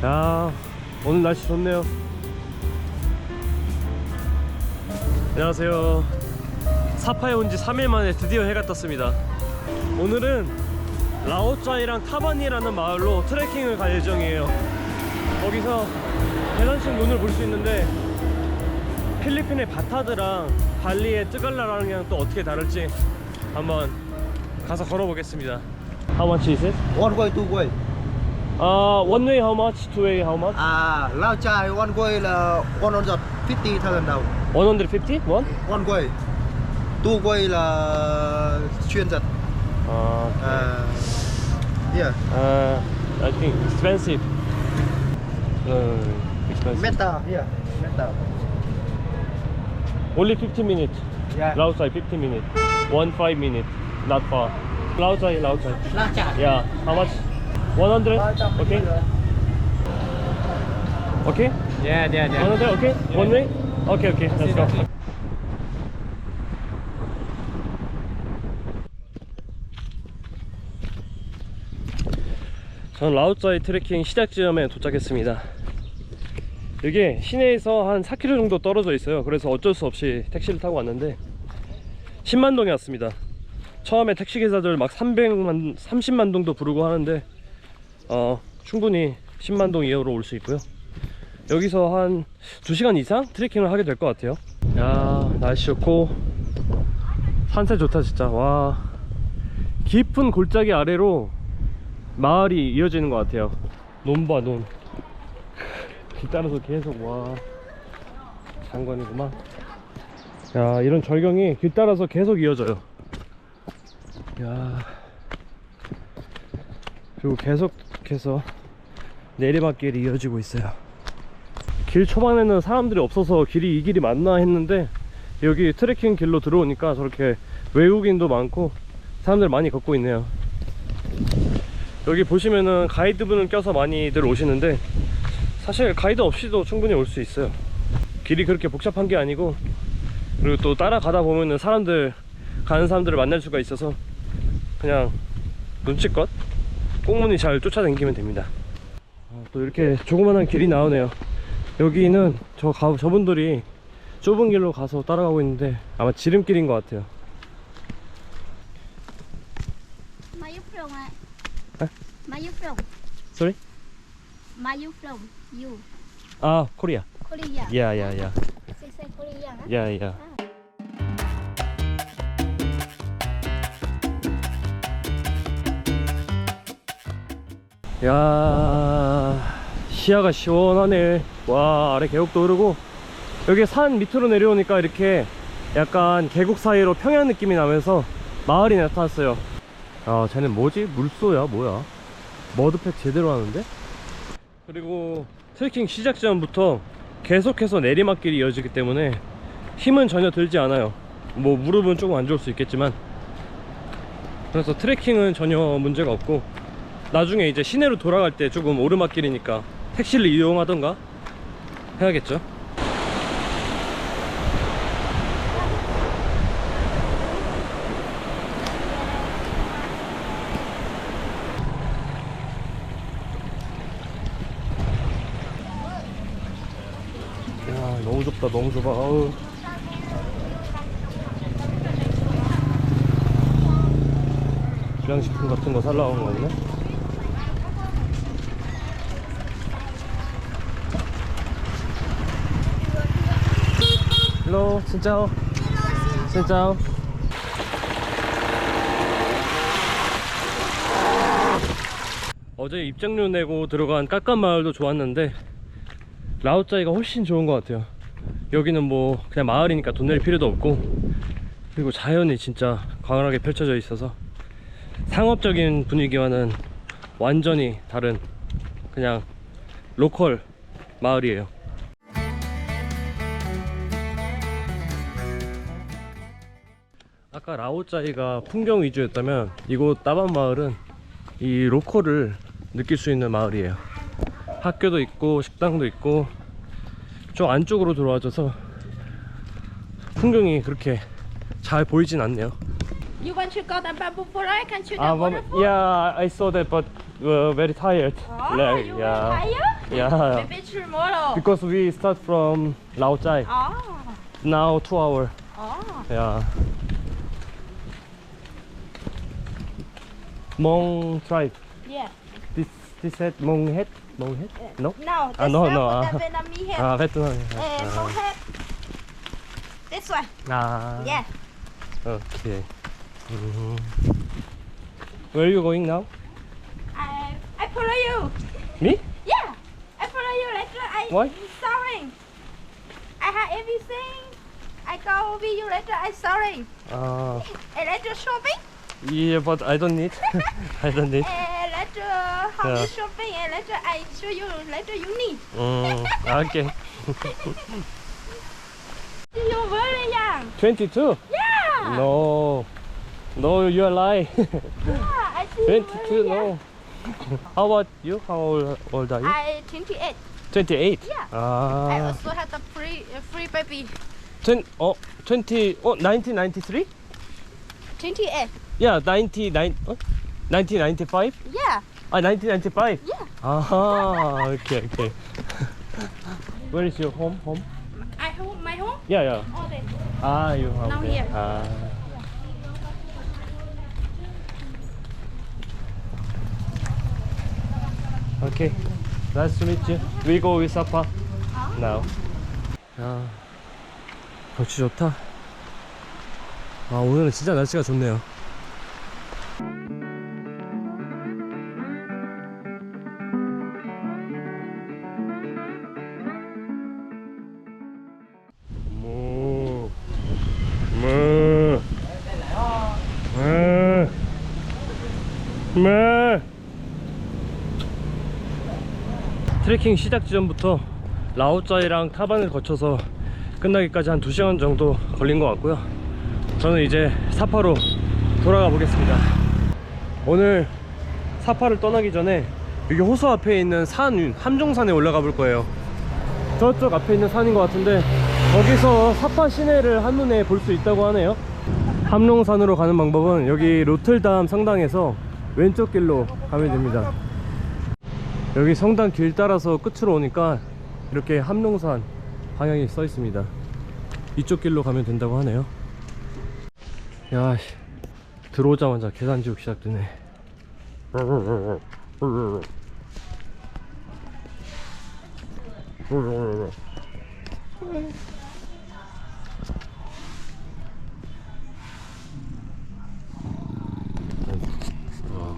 야, 오늘 날씨 좋네요. 안녕하세요. 사파에 온 지 3일 만에 드디어 해가 떴습니다. 오늘은 라오짜이랑 타바니라는 마을로 트레킹을 갈 예정이에요. 거기서 계단식 눈을 볼 수 있는데 필리핀의 바타드랑 발리의 뜨갈라랑이랑 또 어떻게 다를지 한번 가서 걸어보겠습니다. How much is it? One way, two way. One way how much? Two way how much? Lao Chai one way là 150,000 đồng. 150? One? One way. Two way là xuyên giật. Yeah. I think expensive. Expensive. Meta. Yeah. Meta. Only 50 minutes. Yeah. Laosai 50 minutes. 5 minutes. Not far. Laosai. Lao Chai. Yeah. How much? 100? Okay. Okay? Yeah. 100? Okay? One way? Okay. Let's go. 전 라오짜이 트레킹 시작 지점에 도착했습니다. 이게 시내에서 한 4km 정도 떨어져 있어요. 그래서 어쩔 수 없이 택시를 타고 왔는데 10만동에 왔습니다. 처음에 택시기사들 막 30만동도 부르고 하는데 충분히 10만동 이하로 올 수 있고요. 여기서 한 2시간 이상 트레킹을 하게 될 것 같아요. 야, 날씨 좋고 산세 좋다 진짜. 와, 깊은 골짜기 아래로 마을이 이어지는 것 같아요. 논봐 논. 길 따라서 계속. 와, 장관이구만. 야, 이런 절경이 길 따라서 계속 이어져요. 야, 그리고 계속해서 내리막길이 이어지고 있어요. 길 초반에는 사람들이 없어서 길이 이 길이 맞나 했는데 여기 트레킹 길로 들어오니까 저렇게 외국인도 많고 사람들 많이 걷고 있네요. 여기 보시면은 가이드분을 껴서 많이들 오시는데 사실 가이드 없이도 충분히 올 수 있어요. 길이 그렇게 복잡한 게 아니고, 그리고 또 따라가다 보면은 가는 사람들을 만날 수가 있어서 그냥 눈치껏 꽁무니 잘 쫓아다니면 됩니다. 또 이렇게 조그만한 길이 나오네요. 여기는 저분들이 좁은 길로 가서 따라가고 있는데 아마 지름길인 것 같아요. Where you from? Sorry? Where you from? You. Korea. Korea. Yeah. Say Korea. Huh? Yeah. 야, 시야가 시원하네. 와, 아래 계곡도 흐르고 여기 산 밑으로 내려오니까 이렇게 약간 계곡 사이로 평야 느낌이 나면서 마을이 나타났어요. 쟤는 뭐지? 물소야 뭐야? 머드팩 제대로 하는데? 그리고 트레킹 시작 지점부터 계속해서 내리막길이 이어지기 때문에 힘은 전혀 들지 않아요. 뭐 무릎은 조금 안 좋을 수 있겠지만, 그래서 트레킹은 전혀 문제가 없고 나중에 이제 시내로 돌아갈 때 조금 오르막길이니까 택시를 이용하던가 해야겠죠. 야, 너무 좁다. 너무 좁아. 아우. 불량식품 같은 거 살러 온 거네. Hello, xin chào. Xin chào. 어제 입장료 내고 들어간 깎깐마을도 좋았는데 라오짜이가 훨씬 좋은 것 같아요. 여기는 뭐 그냥 마을이니까 돈 낼 필요도 없고, 그리고 자연이 진짜 광활하게 펼쳐져 있어서 상업적인 분위기와는 완전히 다른 그냥 로컬 마을이에요. 아까 라오짜이가 풍경 위주였다면 이곳 따반 마을은 이 로컬을 느낄 수 있는 마을이에요. 학교도 있고 식당도 있고 좀 안쪽으로 들어와줘서 풍경이 그렇게 잘 보이진 않네요. You want to go to bamboo forest? Can you go to Yeah, I saw that, but very tired. Oh, Like, you yeah. tired? Yeah. Maybe tomorrow. Because we start from Lao Chai. Oh, Now 2 hours. oh. Yeah. Hmong tribe. Yeah. This head Hmong head? Hmong head? No? No, this no, one no, for the Vietnamese head. Vietnam. Mong head. This one. Yeah. Okay. Mhm. Where are you going now? I follow you. Me? Yeah. I follow you later. Why? Sorry. I have everything. I go with you later. I sorry. And later shopping. Yeah, but I don't need. I don't need. And later how Yeah. you shopping. And later I show you. Later you need. Okay. You're very young. 22? Yeah. No. No, you're lying. Yeah. I see you very 22, young. no. How about you? How old are you? I 28. 28? Yeah. I Ah. also have the free baby. 1993? 28. Yeah, 1995? Yeah. 1995? Yeah. Ah, okay, okay. Where is your home? I home my home. Yeah, yeah. All day. Ah, you have Now there. here. Ah. Okay, nice to meet you. We go with Sapa now. 야, 경치 좋다. 아, 오늘은 진짜 날씨가 좋네요. 무, 무, 무. 트레킹 시작 지점부터 라오짜이랑 타반을 거쳐서 끝나기까지 한 2시간 정도 걸린 것 같고요. 저는 이제 사파로 돌아가 보겠습니다. 오늘 사파를 떠나기 전에 여기 호수 앞에 있는 산 함종산에 올라가 볼 거예요. 저쪽 앞에 있는 산인 것 같은데 거기서 사파 시내를 한눈에 볼 수 있다고 하네요. 함롱산으로 가는 방법은 여기 로틀담 성당에서 왼쪽 길로 가면 됩니다. 여기 성당 길 따라서 끝으로 오니까 이렇게 함롱산 방향이 써 있습니다. 이쪽 길로 가면 된다고 하네요. 야, 들어오자마자 계단지옥 시작되네.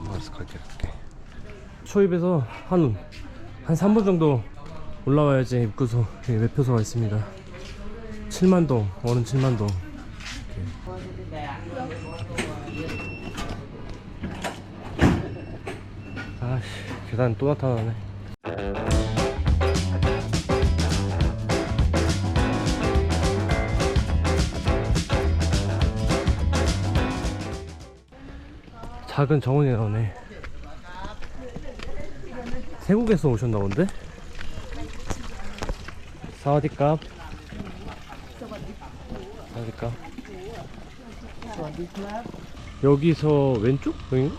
알았어, 갈게. 초입에서 한 3분 정도 올라와야지 입구소 매표소가 있습니다. 7만동, 원은 7만동. 아씨, 계단 또 나타나네. 작은 정원이 나오네. 태국에서 오셨나 본데? 사와디캅. 사와디캅. 여기서 왼쪽? 여긴가?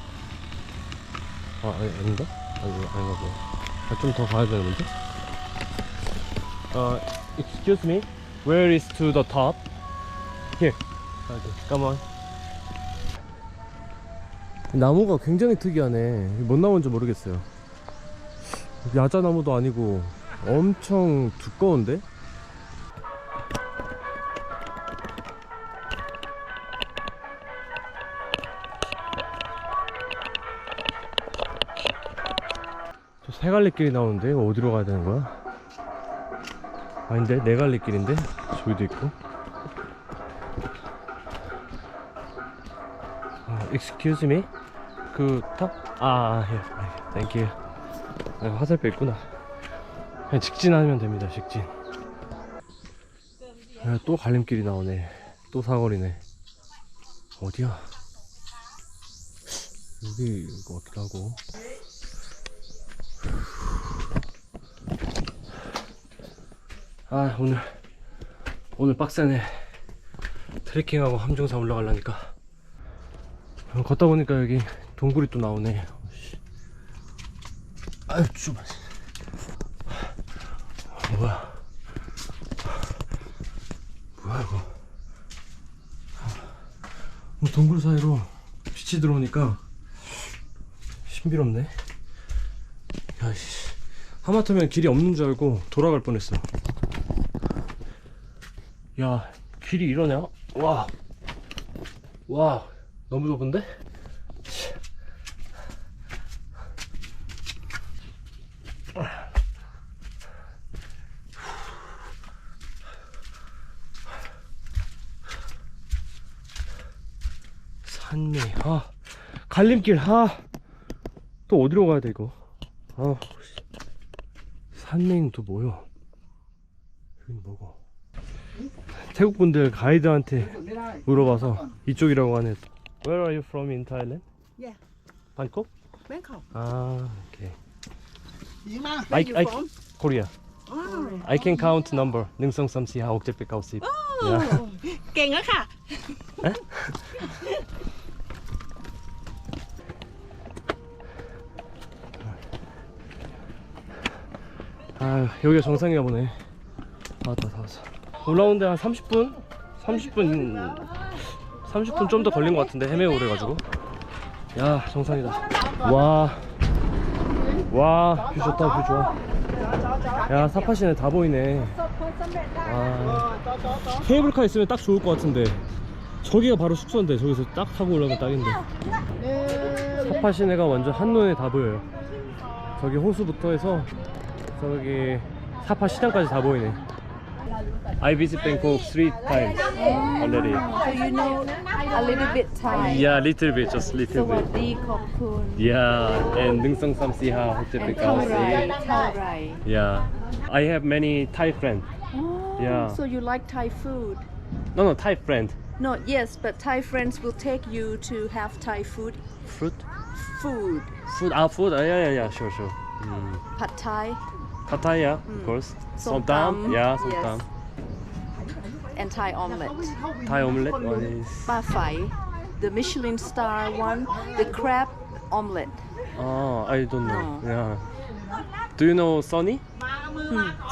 아닌가? 아닌가 보다. 좀 더 가야 되는데? Excuse me, where is to the top? Here. Come on. 나무가 굉장히 특이하네. 뭔 나무인지 모르겠어요. 야자나무도 아니고 엄청 두꺼운데? 저 세 갈래 길이 나오는데 이거 어디로 가야 되는 거야? 아닌데? 네 갈래 길인데? 저기도 있고. Excuse me? 그 탑? 예. Thank you. 화살표 있구나. 그냥 직진하면 됩니다. 직진. 또 갈림길이 나오네. 또 사거리네. 어디야? 여기 것 같기도 하고. 오늘 빡세네. 트레킹하고 함정산 올라가려니까. 걷다 보니까 여기 동굴이 또 나오네. 아유 좁아. 뭐야 이거. 뭐 동굴 사이로 빛이 들어오니까 신비롭네. 야씨, 하마터면 길이 없는 줄 알고 돌아갈 뻔했어. 야, 길이 이러냐? 와 너무 좁은데? 산리, 갈림길. 또 어디로 가야 돼 이거? 산리는 또 뭐요? 여긴 뭐고? 태국 분들 가이드한테 물어봐서 이쪽이라고 하네. Where are you from in Thailand? Yeah. Bangkok? Bangkok. Okay. Where you from? Korea. Oh. I can count number. 능성 삼시 하옥 제백 가오십. Oh. เก่งแล้วค่ะ 여기가 정상이가 보네. 다 왔어. 올라오는데 한 30분? 30분 좀 더 걸린 것 같은데 헤매고 그래가지고. 야, 정상이다. 와, 뷰 좋다, 뷰 좋아. 야, 사파시네 다 보이네. 케이블카 있으면 딱 좋을 것 같은데. 저기가 바로 숙소인데 저기서 딱 타고 올라가면 딱인데. 사파 시내가 완전 한눈에 다 보여요. 저기 호수부터 해서 저기 사파 시장까지 다 보이네. I visit Bangkok 3 times already. So you know a little bit Thai. Yeah, little bit, just little สวัส bit. ดีขอบคุณ Yeah, and 능성 삼시하 호텔 and เท่าไหร 백가오시. เท่าไหร Yeah, I have many Thai friends. Oh, Yeah. so you like Thai food? No, Thai friend. No, yes, but Thai friends will take you to have Thai food. Fruit? Food. Food? Food? Yeah, sure. Pad Thai Pattaya, of course. Somtam. Yeah, Yes. somtam. and Thai omelette. Thai omelette, what is? Pa Phai, the Michelin star one, the crab omelette. I don't know. No. Yeah. Do you know Sonny?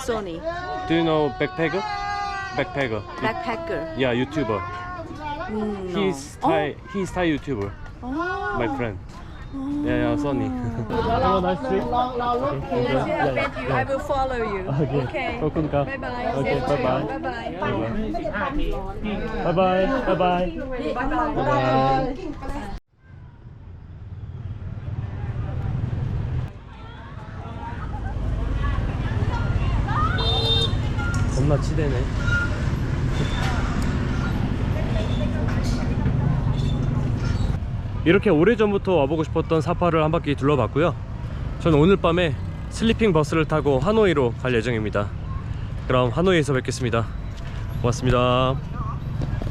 Sony, Do you know Backpacker? Backpacker. backpacker. Yeah, YouTuber. No. He's Thai YouTuber. Oh. My friend. Yeah, Sonny. Have a nice trip. I will follow you. Okay. Kokunka. Bye bye. Okay, bye bye. Bye bye. Bye bye. Bye bye. 겁나 치대네. 이렇게 오래전부터 와보고 싶었던 사파를 한 바퀴 둘러봤고요. 저는 오늘 밤에 슬리핑 버스를 타고 하노이로 갈 예정입니다. 그럼 하노이에서 뵙겠습니다. 고맙습니다.